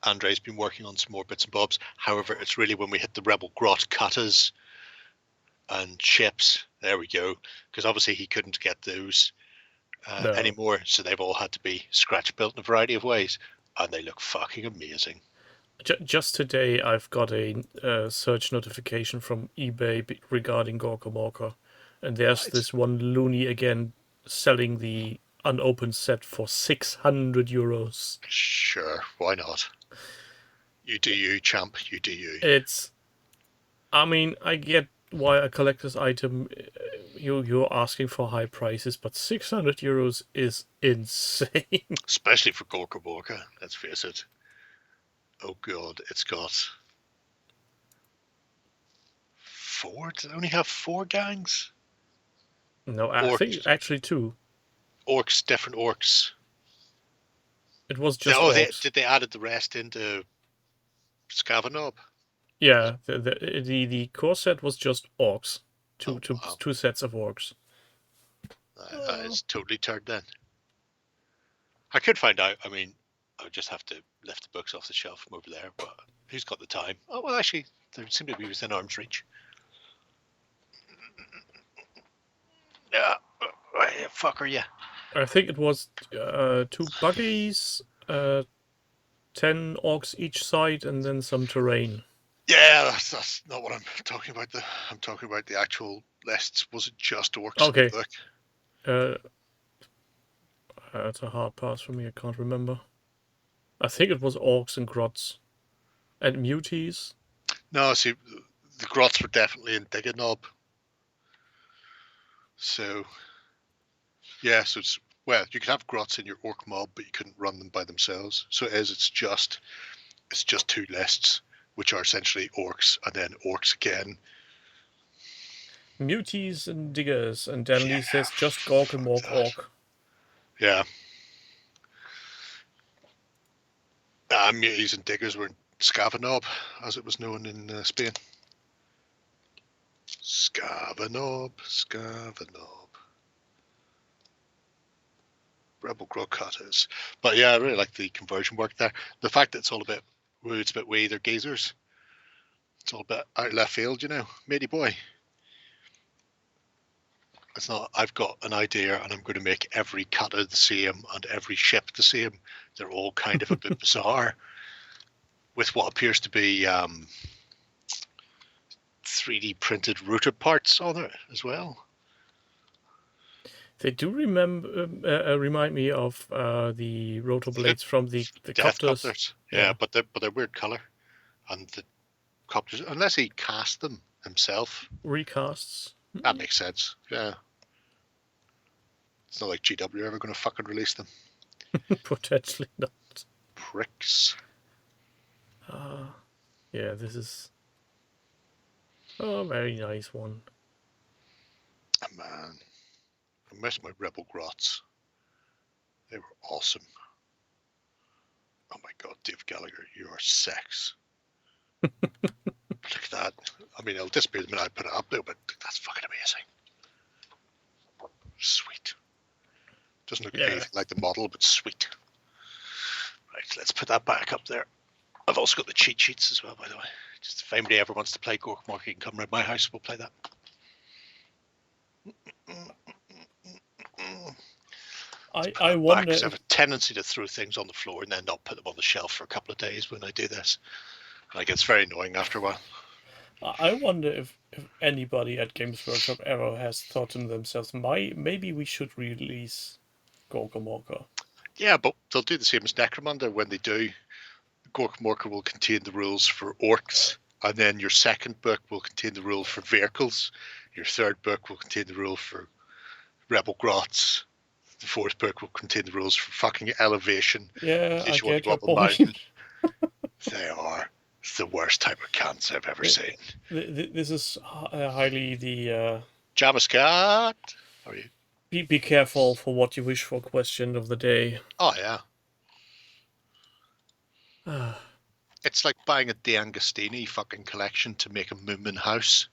Andre's been working on some more bits and bobs. However, it's really when we hit the Rebel Grot cutters and ships. There we go. Because obviously he couldn't get those anymore. So they've all had to be scratch built in a variety of ways. And they look fucking amazing. Just today, I've got a search notification from eBay regarding Gorka Morka. And there's this one loony again selling the unopened set for 600 euros. Sure, why not? You do you, champ. You do you. I mean, I get why a collector's item, you're asking for high prices, but 600 euros is insane. Especially for Gorka Morka, let's face it. Oh god, it's got 4. Does it only have 4 gangs? No, I think actually 2. Orcs, different orcs. It was just orcs. Did they added the rest into Scavanob? Yeah, the core set was just orcs. Two sets of orcs. That is totally turned then. I could find out. I mean, I would just have to lift the books off the shelf from over there, but who's got the time? Oh, well, actually, they seem to be within arm's reach. Yeah, where the fuck are you? I think it was 2 buggies, 10 orcs each side, and then some terrain. Yeah, that's not what I'm talking about. I'm talking about the actual lists. Was it just orcs okay. in the book? That's a hard pass for me. I can't remember. I think it was orcs and grots. And muties. No, see, the grots were definitely in Diganob. So, yeah, so it's, well, you could have grots in your orc mob, but you couldn't run them by themselves. So it's just 2 lists, which are essentially orcs, and then orcs again. Muties and diggers, and then he says just Gork and Mork Orc. Yeah. Muties and diggers were in Scavanob, as it was known in Spain. Scavanob. Rebel grog cutters. But yeah, I really like the conversion work there. The fact that it's all a bit rude, it's a bit way, they're gazers. It's all a bit out of left field, you know. Matey boy. It's not, I've got an idea and I'm going to make every cutter the same and every ship the same. They're all kind of a bit bizarre with what appears to be 3D printed router parts on it as well. They do remind me of the rotor blades from the copters. Yeah, but they're weird color, and the copters, unless he cast them himself, Recasts. that makes sense. Yeah, it's not like GW are ever going to fucking release them. Potentially not. Pricks. Yeah, this is a very nice one. Oh, man, I miss my Rebel Grots. They were awesome. Oh my god, Dave Gallagher, you are sex. Look at that. I mean, it'll disappear the minute I put it up there, but that's fucking amazing. Sweet. Doesn't look anything like the model, but sweet. Right, let's put that back up there. I've also got the cheat sheets as well, by the way. Just if anybody ever wants to play Gork Market, you can come around my house, we'll play that. I wonder. I have a tendency to throw things on the floor and then not put them on the shelf for a couple of days when I do this. Like, it's very annoying after a while. I wonder if anybody at Games Workshop ever has thought to themselves, maybe we should release Gorkamorka. Yeah, but they'll do the same as Necromunda when they do. Gorkamorka will contain the rules for orcs, and then your second book will contain the rules for vehicles. Your third book will contain the rule for Rebel Grots. The fourth book will contain the rules for fucking elevation. Yeah, I get your point. Mountain. They are the worst type of cunts I've ever seen. This is highly the... Jamascat! How are you? Be careful for what you wish for question of the day. Oh, yeah. It's like buying a D'Angostini fucking collection to make a Moomin house.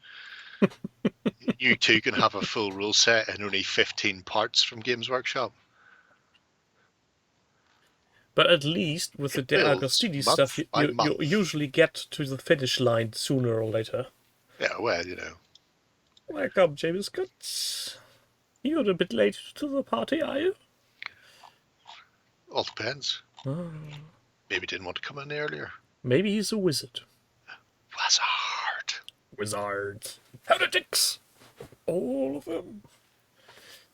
You two can have a full rule set and only 15 parts from Games Workshop. But at least with the D'Agostini stuff, you usually get to the finish line sooner or later. Yeah, well, you know. Welcome, James Scott. You're a bit late to the party, are you? All depends. Oh. Maybe didn't want to come in earlier. Maybe he's a wizard. Wizards. Heretics! All of them.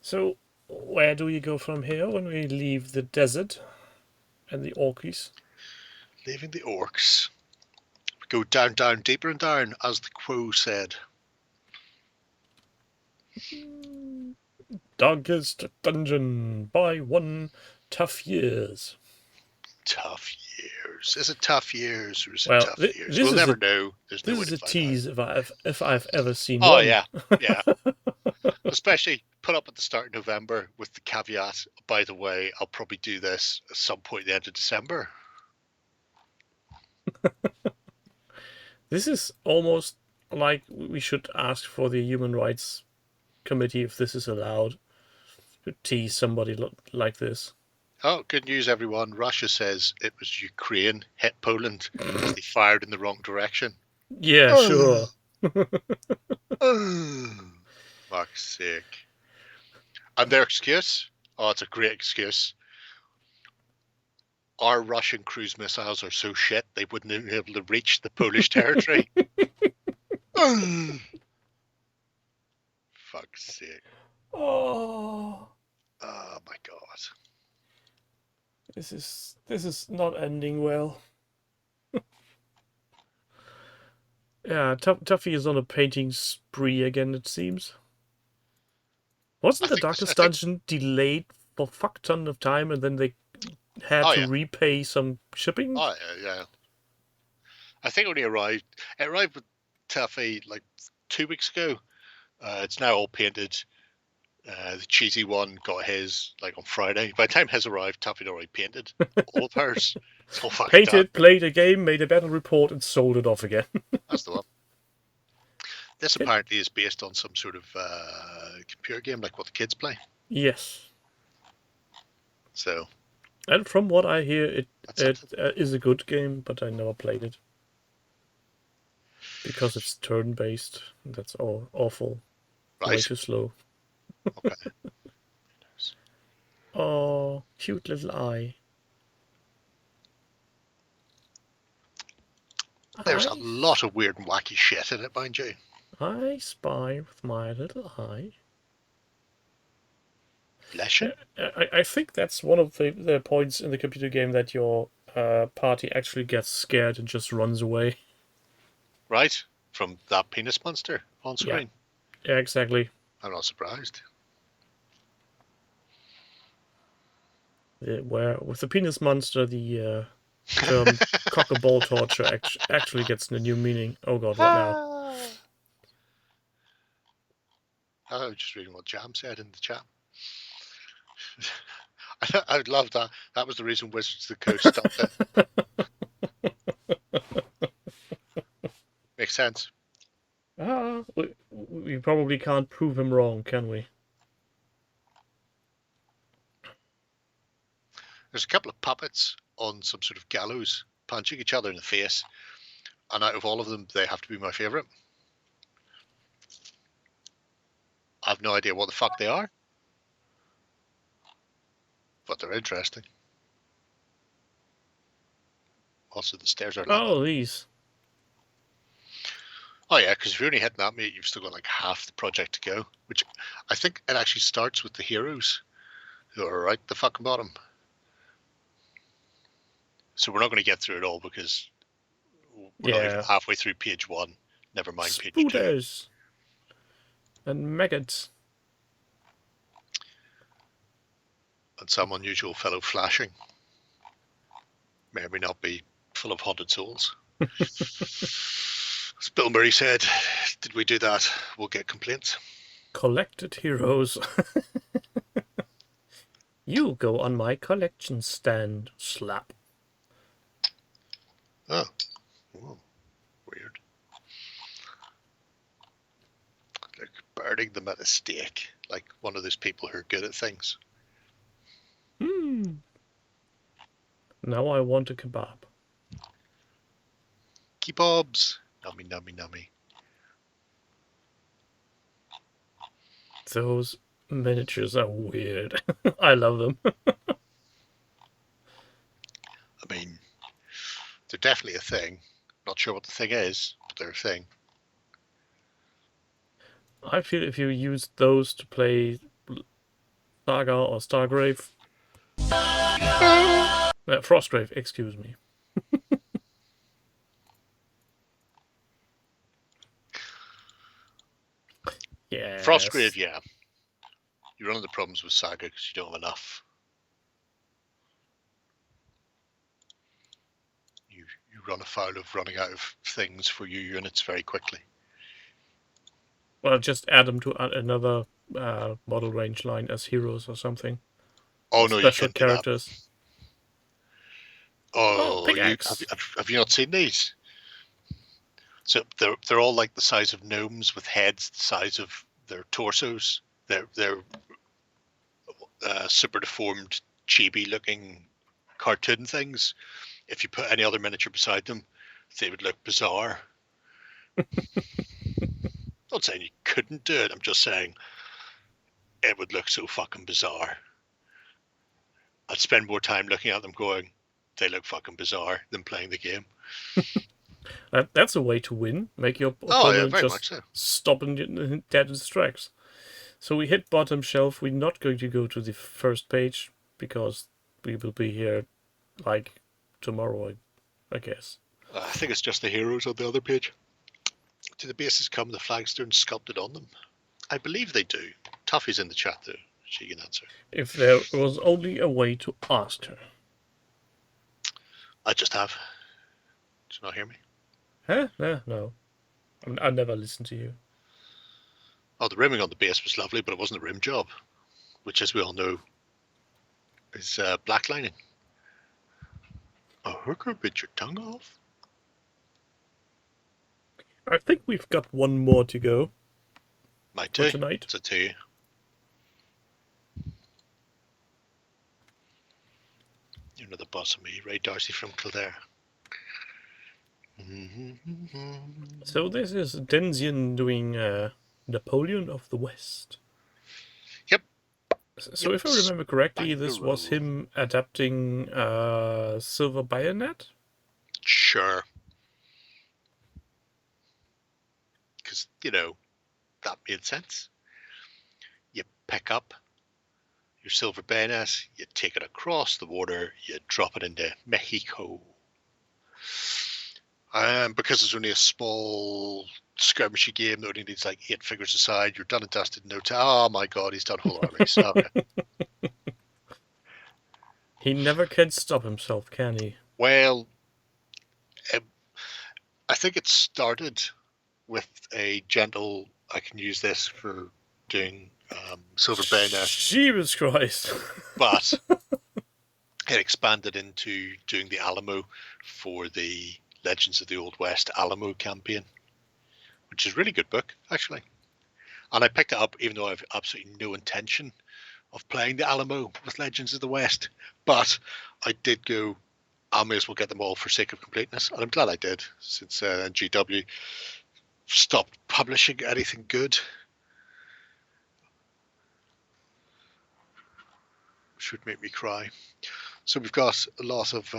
So, where do you go from here when we leave the desert and the orkies? Leaving the orcs. We go down, down, deeper and down, as the quo said. Darkest dungeon by 1 tough years. Tough years. Is it tough years or is it Well, tough years? We'll never know. There's no way to This is a find tease if I've ever seen one. one. Yeah. Especially put up at the start of November with the caveat, by the way, I'll probably do this at some point at the end of December. This is almost like we should ask for the Human Rights Committee if this is allowed to tease somebody like this. Oh, good news, everyone. Russia says it was Ukraine hit Poland because they fired in the wrong direction. Yeah, sure. Fuck's sake. And their excuse? Oh, it's a great excuse. Our Russian cruise missiles are so shit they wouldn't have been able to reach the Polish territory. Fuck's sake. Oh, my god. this is not ending well. Yeah, Tuffy is on a painting spree again, it seems. Wasn't the Darkest Dungeon delayed for fuck ton of time and then they had to repay some shipping? Oh, yeah. I think it arrived with Tuffy like 2 weeks ago. It's now all painted. The cheesy one got his like on Friday. By the time his arrived, Tuffy had already painted all of hers. It's all fucking done. Painted, played a game, made a battle report, and sold it off again. That's the one. This apparently is based on some sort of computer game, like what the kids play. Yes. So. And from what I hear, it That's is a good game, but I never played it. Because it's turn-based. That's awful. Right. Way too slow. Okay. Oh, cute little eye. There's a lot of weird and wacky shit in it, mind you. I spy with my little eye. Bless you. I think that's one of the points in the computer game that your party actually gets scared and just runs away. Right? From that penis monster on screen. Yeah, exactly. I'm not surprised. Where with the penis monster, the term cock a ball torture actually gets a new meaning. Oh god, what now? I was just reading what Jam said in the chat. I would love that. That was the reason Wizards of the Coast stopped it. Makes sense. We probably can't prove him wrong, can we? There's a couple of puppets on some sort of gallows punching each other in the face, and out of all of them, they have to be my favourite. I have no idea what the fuck they are, but they're interesting. Also, the stairs are long. Oh, these. Oh yeah, because if you're only hitting that, mate, you've still got like half the project to go. Which I think it actually starts with the heroes, who are right at the fucking bottom. So we're not going to get through it all because we're not even halfway through page 1. Never mind page 2. Spooters and maggots. And some unusual fellow flashing. May or may not be full of haunted souls. As Bill Murray said, did we do that? We'll get complaints. Collected heroes. You go on my collection stand. Slap. Oh. Whoa. Weird. Like burning them at a stake. Like one of those people who are good at things. Now I want a kebab. Kebabs. Nummy, nummy, nummy. Those miniatures are weird. I love them. I mean, they're definitely a thing. Not sure what the thing is, but they're a thing. I feel if you use those to play Saga or Stargrave... Frostgrave, excuse me. Yeah. Frostgrave, yeah. You run into problems with Saga because you don't have enough. You run afoul of running out of things for your units very quickly. Well, just add them to another model range line as heroes or something. Oh no, special you can't characters. Do that. Oh, pickaxe. Have you not seen these? So they're all like the size of gnomes with heads the size of their torsos. They're super deformed, chibi-looking cartoon things. If you put any other miniature beside them, they would look bizarre. Not saying you couldn't do it. I'm just saying it would look so fucking bizarre. I'd spend more time looking at them going, they look fucking bizarre, than playing the game. That's a way to win. Make your opponent just stop and dead in his tracks. So we hit bottom shelf. We're not going to go to the first page because we will be here like tomorrow, I guess. I think it's just the heroes on the other page. Do the bases come with the flagstones sculpted on them? I believe they do. Tuffy's in the chat though. She can answer. If there was only a way to ask her. I just have. Did you not hear me? Huh? No. I never listen to you. Oh, the rimming on the base was lovely, but it wasn't a rim job, which, as we all know, is black lining. A hooker bit your tongue off? I think we've got one more to go Might for do. tonight. It's a 2. You're not the boss of me, Ray Darcy from Kildare. So this is Denzian doing Napoleon of the West. Yep. So if I remember correctly, this was him adapting Silver Bayonet? Sure. Because, that made sense. You pick up your silver bayonet, you take it across the water, you drop it into Mexico. Because it's only a small skirmishy game that only needs like 8 figures aside, you're done and dusted in no time. Oh my god, he's done whole armies. Okay. He never can stop himself, can he? Well, I think it started with a gentle, I can use this for doing silver bayonet. Jesus Christ. But it expanded into doing the Alamo for the Legends of the Old West Alamo campaign, which is a really good book, actually. And I picked it up even though I have absolutely no intention of playing the Alamo with Legends of the West. But I did go, I may as well get them all for sake of completeness. And I'm glad I did, since GW stopped publishing anything good. Which would make me cry. So we've got a lot of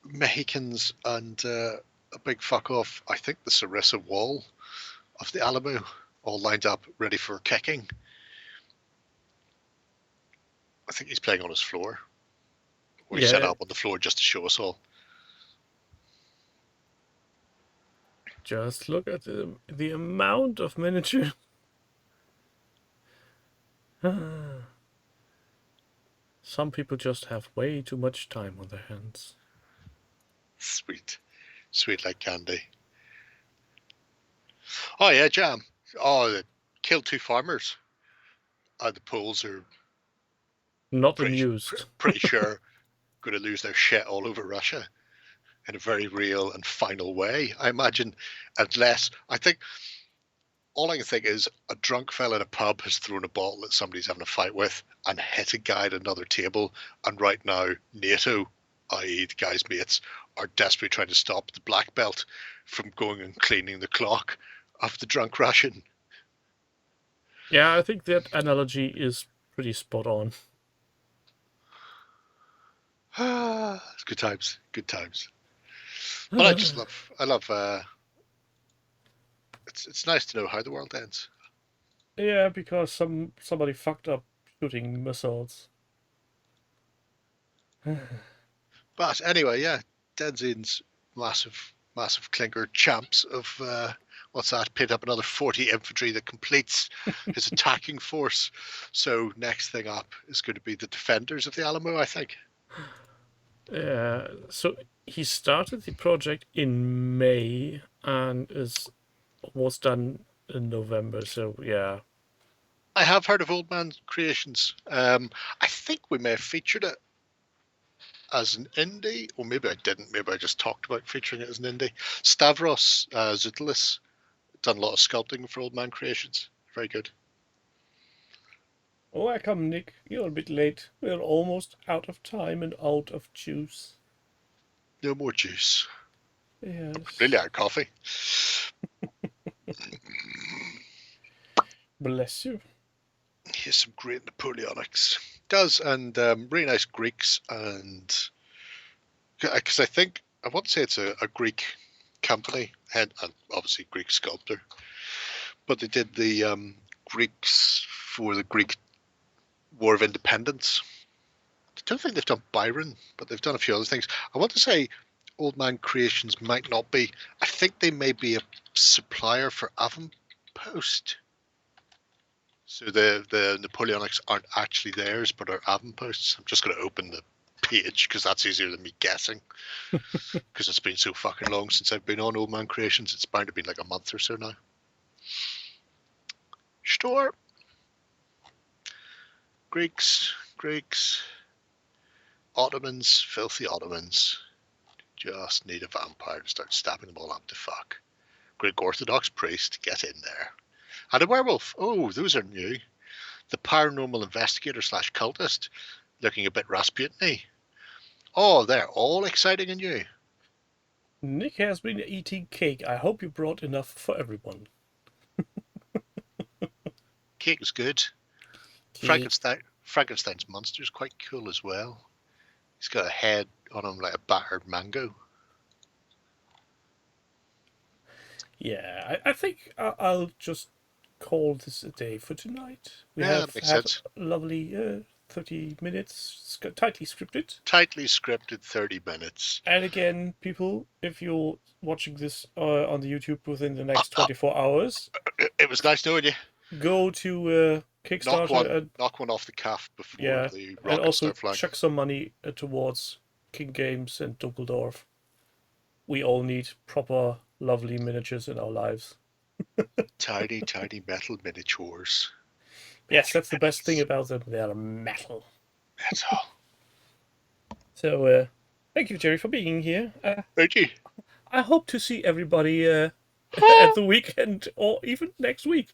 Mexicans and a big fuck off, I think the Sarissa wall of the Alamo, all lined up ready for kicking. I think he's playing on his floor. Or he set up on the floor just to show us all. Just look at the amount of miniature. Some people just have way too much time on their hands. Sweet. Sweet like candy. Oh yeah, Jam. Oh, they killed 2 farmers. The Poles are not amused. Pretty sure going to lose their shit all over Russia in a very real and final way, I imagine. Unless, I think, all I can think is a drunk fella in a pub has thrown a bottle that somebody's having a fight with and hit a guy at another table. And right now, NATO, i.e. the guy's mates, are desperately trying to stop the black belt from going and cleaning the clock of the drunk Russian. Yeah, I think that analogy is pretty spot on. It's good times, good times. But I love, it's nice to know how the world ends. Yeah, because somebody fucked up shooting missiles. But anyway, yeah, Denzin's massive clinker champs of what's that? Picked up another 40 infantry that completes his attacking force. So next thing up is going to be the defenders of the Alamo, I think. Yeah, so he started the project in May and was done in November. So yeah, I have heard of Old Man Creations. I think we may have featured it as an indie, or maybe I didn't. Maybe I just talked about featuring it as an indie. Stavros Zoutilis done a lot of sculpting for Old Man Creations. Very good. Welcome, Nick. You're a bit late. We're almost out of time and out of juice. No more juice. Yes. Really out of coffee. Bless you. Here's some great Napoleonics. Does, and really nice Greeks, and because I want to say it's a Greek company, and obviously Greek sculptor, but they did the Greeks for the Greek War of Independence. I don't think they've done Byron, but they've done a few other things. I want to say Old Man Creations might not be. I think they may be a supplier for Avonpost. So the Napoleonics aren't actually theirs, but are Avonposts. I'm just going to open the page because that's easier than me guessing. Because it's been so fucking long since I've been on Old Man Creations. It's bound to be like a month or so now. Store. Greeks, Ottomans, filthy Ottomans. Just need a vampire to start stabbing them all up to fuck. Greek Orthodox priest, get in there. And a werewolf. Oh, those are new. The paranormal investigator / cultist, looking a bit Rasputin-y. Oh, they're all exciting and new. Nick has been eating cake. I hope you brought enough for everyone. Cake is good. Cake. Frankenstein's monster is quite cool as well. He's got a head on him like a battered mango. Yeah, I think I'll just call this a day for tonight. We Yeah, have that makes had sense. a lovely 30 minutes, tightly scripted. Tightly scripted 30 minutes. And again, people, if you're watching this on the YouTube within the next 24 hours, It was nice knowing you. go to Kickstarter and Knock one off the calf before yeah, the and rockets also start flying. chuck some money towards King Games and Dunkeldorf. We all need proper, lovely miniatures in our lives. Tiny metal miniatures. Yes, that's the best thing about them. They're metal. That's all. So, thank you, Jerry, for being here. Thank you. I hope to see everybody at the weekend or even next week.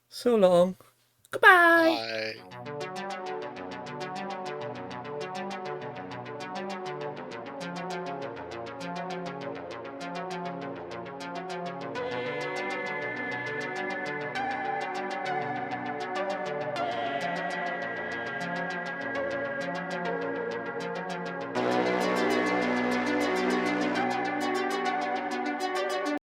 So long. Goodbye. Bye.